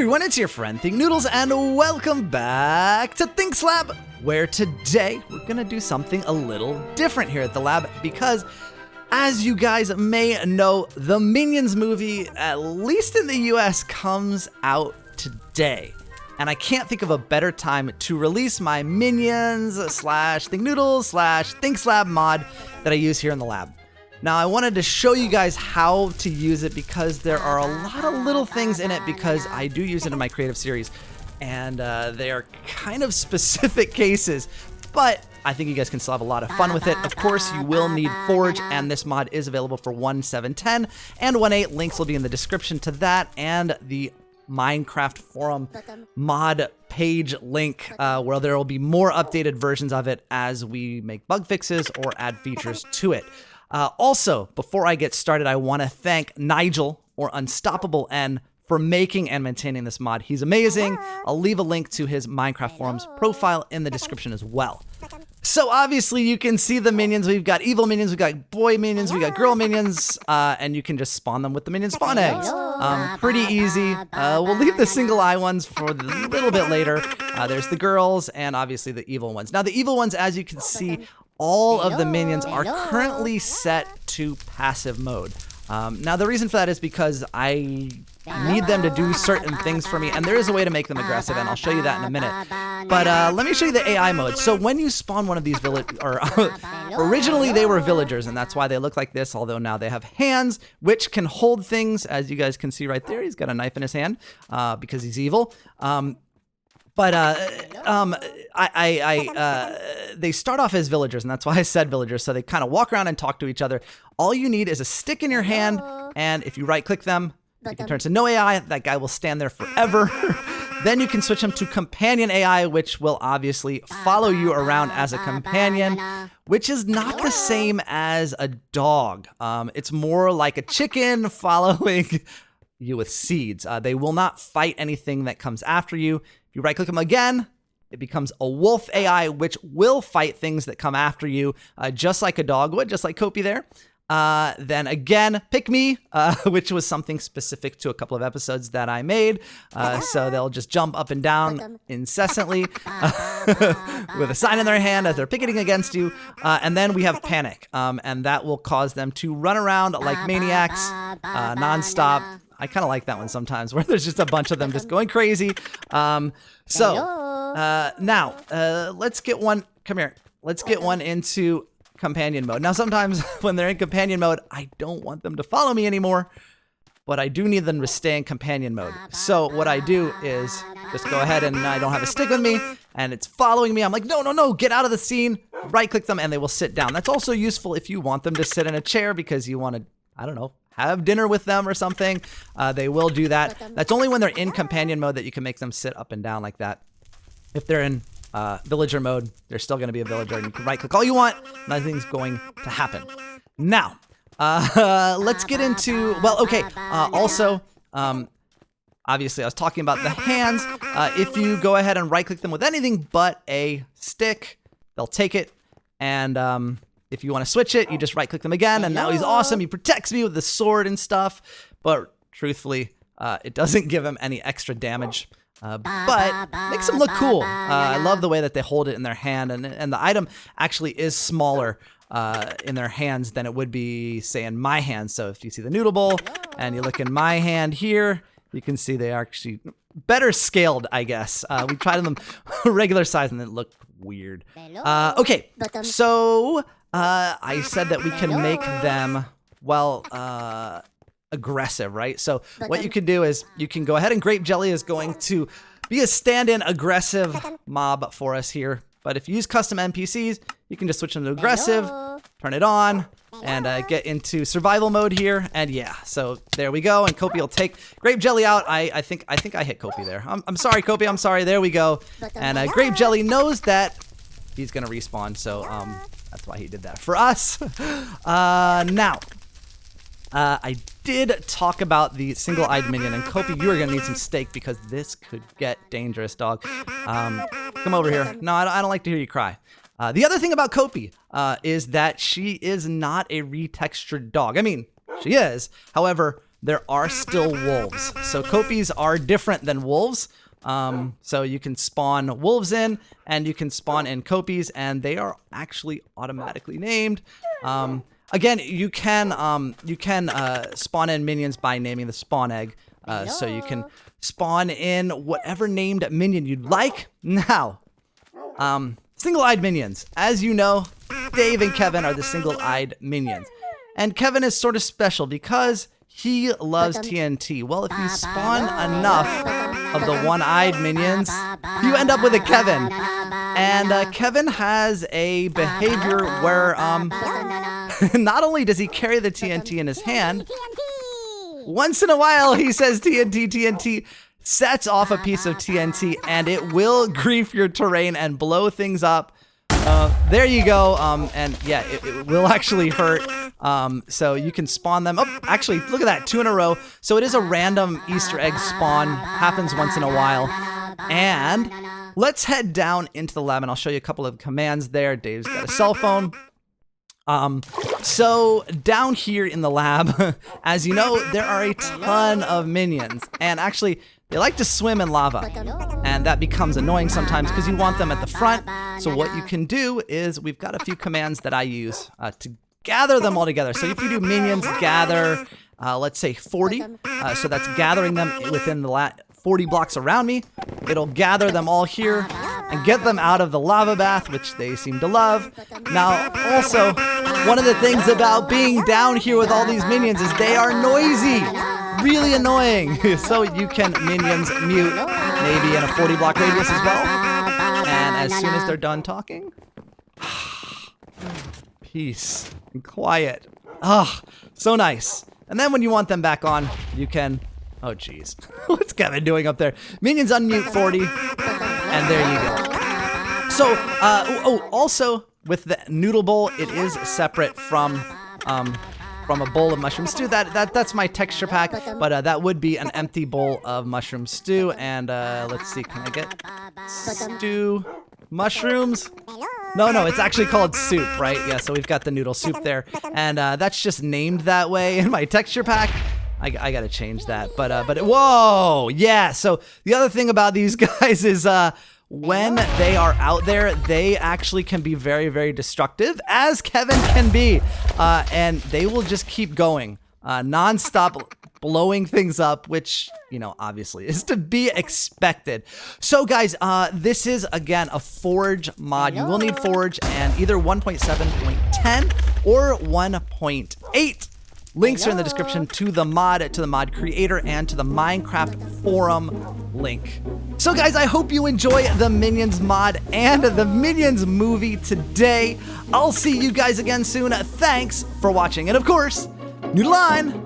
everyone, it's your friend Think Noodles, and welcome back to Think's Lab, where today we're gonna do something a little different here at the lab because, as you guys may know, the Minions movie, at least in the US, comes out today. And I can't think of a better time to release my Minions / Think Noodles / Think's Lab mod that I use here in the lab. Now, I wanted to show you guys how to use it because there are a lot of little things in it because I do use it in my creative series, and they are kind of specific cases, but I think you guys can still have a lot of fun with it. Of course, you will need Forge, and this mod is available for 1.7.10 and 1.8. Links will be in the description to that and the Minecraft forum mod page link where there will be more updated versions of it as we make bug fixes or add features to it. Also, before I get started, I want to thank Nigel, or Unstoppable N, for making and maintaining this mod. He's amazing. I'll leave a link to his Minecraft forums profile in the description as well. So obviously you can see the minions. We've got evil minions, we've got boy minions, we got girl minions, and you can just spawn them with the minion spawn eggs. Pretty easy. We'll leave the single eye ones for a little bit later. There's the girls and obviously the evil ones. Now the evil ones, as you can see, all of the minions are currently set to passive mode. Now the reason for that is because I need them to do certain things for me, and there is a way to make them aggressive, and I'll show you that in a minute. But let me show you the AI mode. So when you spawn one of these originally they were villagers, and that's why they look like this, although now they have hands, which can hold things, as you guys can see right there. He's got a knife in his hand because he's evil. They start off as villagers, and that's why I said villagers, so they kind of walk around and talk to each other. All you need is a stick in your hand, and if you right-click them, you can turn to no AI. That guy will stand there forever. Then you can switch them to companion AI, which will obviously follow you around as a companion, which is not the same as a dog. It's more like a chicken following you with seeds. They will not fight anything that comes after you. If you right-click them again, it becomes a wolf AI, which will fight things that come after you, just like a dog would, just like Kopi there. Then again, pick me, which was something specific to a couple of episodes that I made. So they'll just jump up and down incessantly with a sign in their hand as they're picketing against you. And then we have panic, and that will cause them to run around like maniacs nonstop. I kind of like that one sometimes, where there's just a bunch of them just going crazy. Now, let's get one. Come here. Let's get one into companion mode. Now, sometimes when they're in companion mode, I don't want them to follow me anymore, but I do need them to stay in companion mode. So what I do is just go ahead, and I don't have a stick with me, and it's following me. I'm like, no, get out of the scene. Right-click them, and they will sit down. That's also useful if you want them to sit in a chair because you want to, I don't know, have dinner with them or something. They will do that. That's only when they're in companion mode that you can make them sit up and down like that. If they're in villager mode, they're still going to be a villager, and you can right-click all you want. Nothing's going to happen. Now, let's get into, also, obviously I was talking about the hands. If you go ahead and right-click them with anything but a stick, they'll take it, and if you want to switch it, you just right-click them again, and now he's awesome. He protects me with the sword and stuff, but truthfully, it doesn't give him any extra damage. But makes them look cool. I love the way that they hold it in their hand, and the item actually is smaller in their hands than it would be, say, in my hand. So if you see the noodle bowl and you look in my hand here, you can see they are actually better scaled, I guess. We tried them regular size and it looked weird. Okay, so I said that we can make them, aggressive, right? So what you can do is you can go ahead, and Grape Jelly is going to be a stand-in aggressive mob for us here. But if you use custom NPCs, you can just switch them to aggressive, turn it on, and get into survival mode here. And yeah, so there we go. And Kopi will take Grape Jelly out. I think I hit Kopi there. I'm sorry, Kopi. I'm sorry. There we go. And Grape Jelly knows that he's gonna respawn, so that's why he did that for us. Now. I did talk about the single-eyed minion, and Kopi, you are going to need some steak because this could get dangerous, dog. Come over here. No, I don't like to hear you cry. The other thing about Kopi is that she is not a retextured dog. I mean, she is. However, there are still wolves. So Kopis are different than wolves. So you can spawn wolves in, and you can spawn in Kopis, and they are actually automatically named. Again, you can spawn in minions by naming the spawn egg. So you can spawn in whatever named minion you'd like. Now, single-eyed minions. As you know, Dave and Kevin are the single-eyed minions. And Kevin is sort of special because he loves TNT. Well, if you spawn enough of the one-eyed minions, you end up with a Kevin. And Kevin has a behavior where not only does he carry the TNT in his hand, once in a while he says TNT, TNT, sets off a piece of TNT, and it will grief your terrain and blow things up. There you go. And yeah, it will actually hurt. So you can spawn them. Oh, actually, look at that, 2 in a row. So it is a random Easter egg spawn. Happens once in a while. And let's head down into the lab, and I'll show you a couple of commands there. Dave's got a cell phone. So down here in the lab, as you know, there are a ton of minions. And actually, they like to swim in lava, and that becomes annoying sometimes because you want them at the front. So what you can do is, we've got a few commands that I use to gather them all together. So if you do minions gather, let's say 40, so that's gathering them within the 40 blocks around me. It'll gather them all here and get them out of the lava bath, which they seem to love. Now, also, one of the things about being down here with all these minions is they are noisy. Really annoying. So you can minions mute, maybe in a 40 block radius as well. And as soon as they're done talking, peace and quiet. Ah, so nice. And then when you want them back on, you can, oh geez, what's Kevin doing up there? Minions unmute 40, and there you go. So, also with the noodle bowl, it is separate from a bowl of mushroom stew. That's my texture pack, but that would be an empty bowl of mushroom stew. And let's see, can I get stew mushrooms? No, it's actually called soup, right? Yeah, so we've got the noodle soup there, and that's just named that way in my texture pack. I gotta change that, but whoa, yeah. So the other thing about these guys is when they are out there, they actually can be very, very destructive, as Kevin can be, and they will just keep going, nonstop, blowing things up, which, you know, obviously is to be expected. So guys, this is again a Forge mod. You will need Forge and either 1.7.10 or 1.8. Links are in the description to the mod creator, and to the Minecraft forum link. So guys, I hope you enjoy the Minions mod and the Minions movie today. I'll see you guys again soon. Thanks for watching. And of course, Noodle Line.